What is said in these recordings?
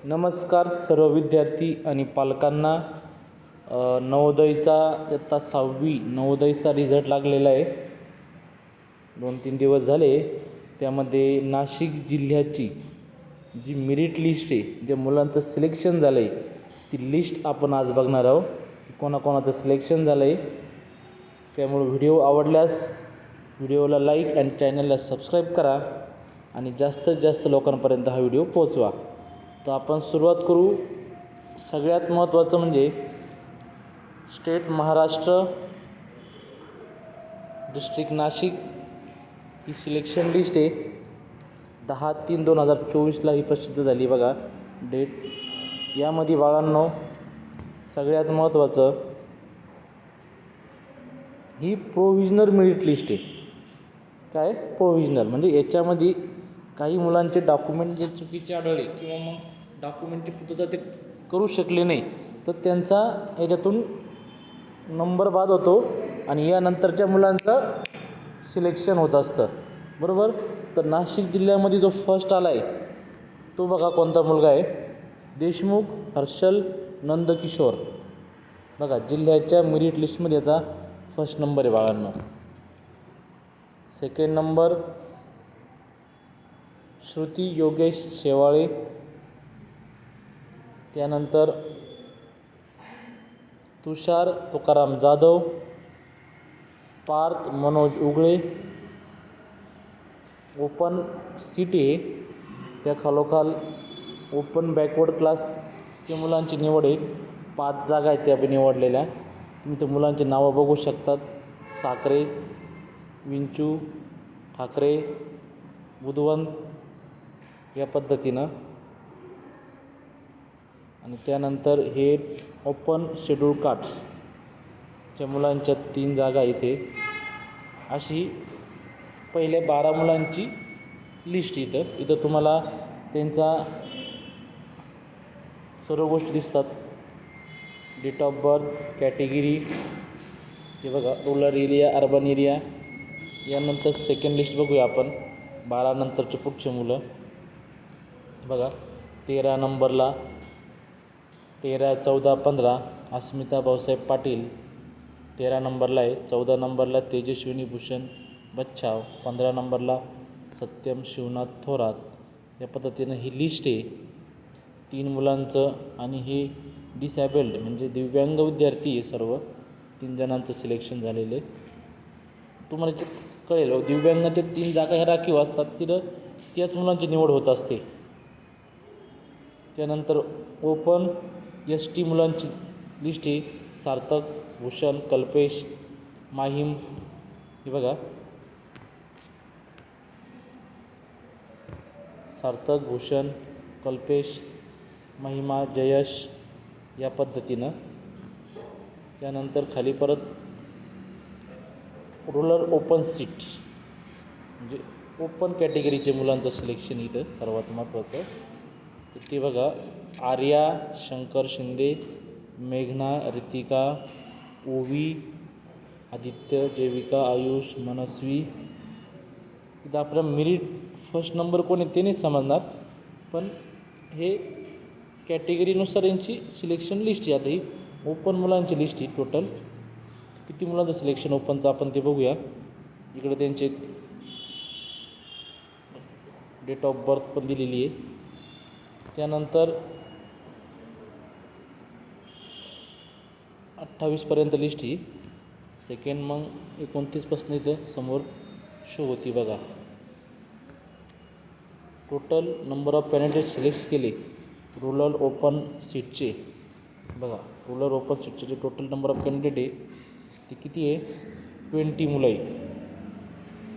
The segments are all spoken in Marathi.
नमस्कार सर्व विद्यार्थी आणि पालकांना. नवोदयचा इयत्ता 6वी नवोदयचा रिझल्ट लागलेला आहे. 2-3 दिवस झाले. त्यामध्ये नाशिक जिल्ह्याची जी मेरिट लिस्ट आहे, ज्या मुलांचं सिलेक्शन झालं आहे, ती लिस्ट आपण आज बघणार आहोत. कोणाकोणाचं सिलेक्शन झालं आहे. त्यामुळे व्हिडिओ आवडल्यास व्हिडिओला लाईक आणि चॅनलला सबस्क्राईब करा आणि जास्तीत जास्त लोकांपर्यंत हा व्हिडिओ पोहोचवा. तर आपण सुरुवात करू. सगळ्यात महत्त्वाचं म्हणजे स्टेट महाराष्ट्र, डिस्ट्रिक्ट नाशिक ही सिलेक्शन लिस्ट आहे. 10/3/2024 ही प्रसिद्ध झाली बघा डेट. यामध्ये बाळांनो सगळ्यात महत्त्वाचं ही प्रोव्हिजनल मेरिट लिस्ट आहे. काय प्रोव्हिजनल म्हणजे याच्यामध्ये काही मुलांचे डॉक्युमेंट जे चुकीचे आढळले किंवा मग डॉक्युमेंटची पूर्तता ते करू शकले नाही, तर त्यांचा याच्यातून नंबर बाद होतो आणि यानंतरच्या मुलांचं सिलेक्शन होत असतं, बरोबर. तर नाशिक जिल्ह्यामध्ये जो फर्स्ट आला आहे तो बघा कोणता मुलगा आहे. देशमुख हर्षल नंदकिशोर. बघा जिल्ह्याच्या मेरिट लिस्टमध्ये याचा फर्स्ट नंबर आहे बाळांनो. Second number Shruti Yogesh Shewale. त्यानंतर तुषार तुकाराम जाधव, पार्थ मनोज उगळे. ओपन सीट आहे, त्या खालोखाल ओपन बॅकवर्ड क्लासच्या मुलांची निवड आहे. 5 जागा आहेत त्या निवडलेल्या. तुम्ही त्या मुलांची नावं बघू शकतात. साखरे, विंचू, ठाकरे, बुधवंत या पद्धतीनं. आणि त्यानंतर हे ओपन शेड्यूल कास्टच्या मुलांच्या 3 जागा इथे. अशी पहिल्या 12 मुलांची लिस्ट इथं तुम्हाला त्यांचा सर्व गोष्टी दिसतात. डेट ऑफ बर्थ, कॅटेगरी, ते बघा रुरल एरिया, अर्बन एरिया. यानंतर सेकंड लिस्ट बघूया आपण. 12 नंतरचे पुढचे मुलं बघा. 13 नंबरला 13, 14, 15 अस्मिता भाऊसाहेब पाटील 13 नंबरला आहे. 14 नंबरला तेजस्विनी भूषण बच्छाव. 15 नंबरला सत्यम शिवनाथ थोरात. या पद्धतीनं ही लिस्ट आहे 3 मुलांचं. आणि हे डिसॅबल्ड म्हणजे दिव्यांग विद्यार्थी आहे सर्व. 3 जणांचं सिलेक्शन झालेलं आहे. तुम्हाला कळेल दिव्यांगाच्या 3 जागा ह्या राखीव असतात, तिथं त्याच मुलांची निवड होत असते. त्यानंतर ओपन ST मुलांची लिस्ट आहे. सार्थक, भूषण, कल्पेश, माहीम. हे बघा सार्थक, भूषण, कल्पेश, महिमा, जयश या पद्धतीनं. त्यानंतर खाली परत रुरल ओपन सीट म्हणजे ओपन कॅटेगरीचे मुलांचं सिलेक्शन इथं सर्वात महत्त्वाचं. तर ते बघा आर्या शंकर शिंदे, मेघना, रितिका, ओवी, आदित्य, जैविका, आयुष, मनस्वी. इथं आपला मेरिट फर्स्ट नंबर कोण आहे ते नाही समजणार, पण हे कॅटेगरीनुसार यांची सिलेक्शन लिस्ट आहे. आता ही ओपन मुलांची लिस्ट आहे. टोटल किती मुलांचं सिलेक्शन ओपनचं आपण ते बघूया. इकडे त्यांचे डेट ऑफ बर्थ पण दिलेली आहे. त्यानंतर 28पर्यंत लिस्ट ही. सेकंड मग 29पासून इथं समोर शो होती बघा. Total number of candidate select केले रुरल ओपन सीटचे. बघा रुरल ओपन सीटचे जे टोटल नंबर ऑफ कॅन्डिडेट आहे ते किती आहे. 20 मुलं आहे.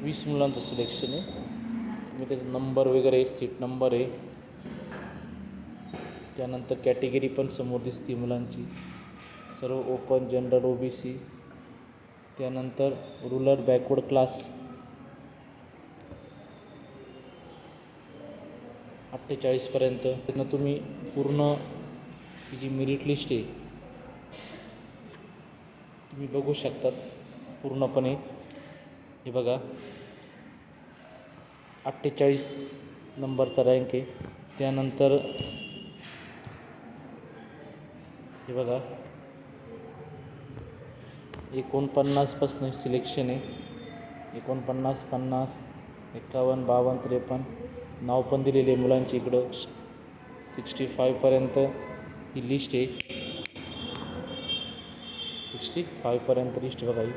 20 मुलांचं सिलेक्शन आहे. तुम्ही त्याचा नंबर वगैरे सीट नंबर आहे. त्यानंतर कॅटेगरी पण समोर दिसते मुलांची सर्व. Open, general, OBC. त्यानंतर रुरल बॅकवर्ड क्लास 48पर्यंत. त्यानं तुम्ही पूर्ण ही जी मेरिट लिस्ट आहे तुम्ही बघू शकतात पूर्णपणे. हे बघा 48 नंबरचा रँक आहे. त्यानंतर हे बघा 49पासून सिलेक्शन आहे. 49, 50, 51, 52, 53 नाव पण दिलेले आहे मुलांची. इकडं 65पर्यंत ही लिस्ट आहे. 65पर्यंत लिस्ट बघा ही.